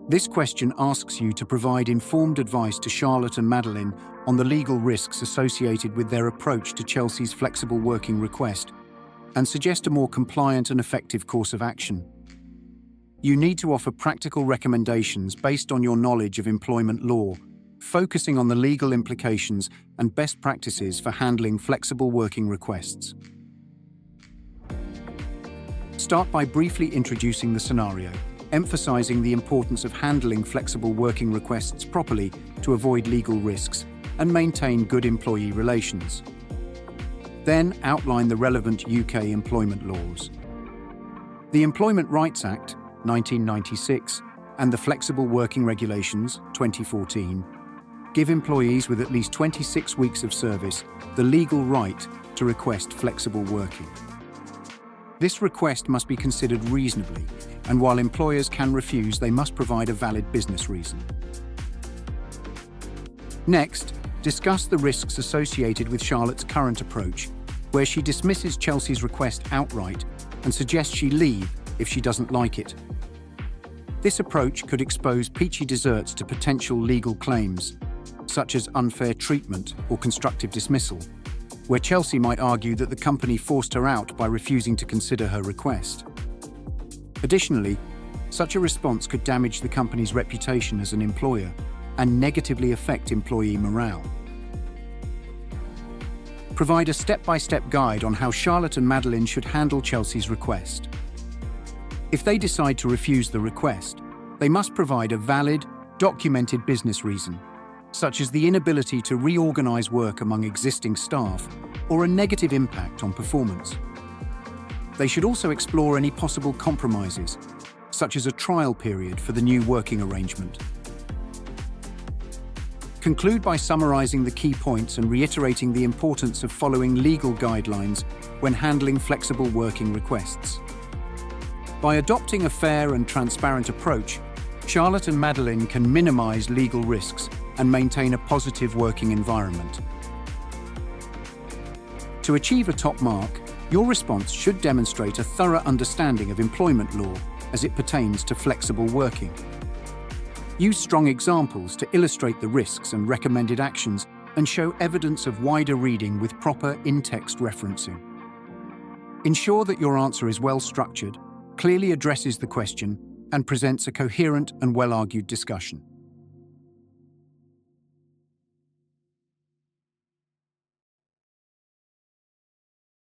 This question asks you to provide informed advice to Charlotte and Madeleine on the legal risks associated with their approach to Chelsea's flexible working request and suggest a more compliant and effective course of action. You need to offer practical recommendations based on your knowledge of employment law, focusing on the legal implications and best practices for handling flexible working requests. Start by briefly introducing the scenario, emphasizing the importance of handling flexible working requests properly to avoid legal risks and maintain good employee relations. Then outline the relevant UK employment laws. The Employment Rights Act, 1996, and the Flexible Working Regulations, 2014, give employees with at least 26 weeks of service the legal right to request flexible working. This request must be considered reasonably, and while employers can refuse, they must provide a valid business reason. Next, discuss the risks associated with Charlotte's current approach, where she dismisses Chelsea's request outright and suggests she leave if she doesn't like it. This approach could expose Peachy Desserts to potential legal claims, such as unfair treatment or constructive dismissal, where Chelsea might argue that the company forced her out by refusing to consider her request. Additionally, such a response could damage the company's reputation as an employer and negatively affect employee morale. Provide a step-by-step guide on how Charlotte and Madeleine should handle Chelsea's request. If they decide to refuse the request, they must provide a valid, documented business reason, such as the inability to reorganize work among existing staff or a negative impact on performance. They should also explore any possible compromises, such as a trial period for the new working arrangement. Conclude by summarizing the key points and reiterating the importance of following legal guidelines when handling flexible working requests. By adopting a fair and transparent approach, Charlotte and Madeleine can minimize legal risks and maintain a positive working environment. To achieve a top mark, your response should demonstrate a thorough understanding of employment law as it pertains to flexible working. Use strong examples to illustrate the risks and recommended actions and show evidence of wider reading with proper in-text referencing. Ensure that your answer is well-structured, clearly addresses the question, and presents a coherent and well-argued discussion.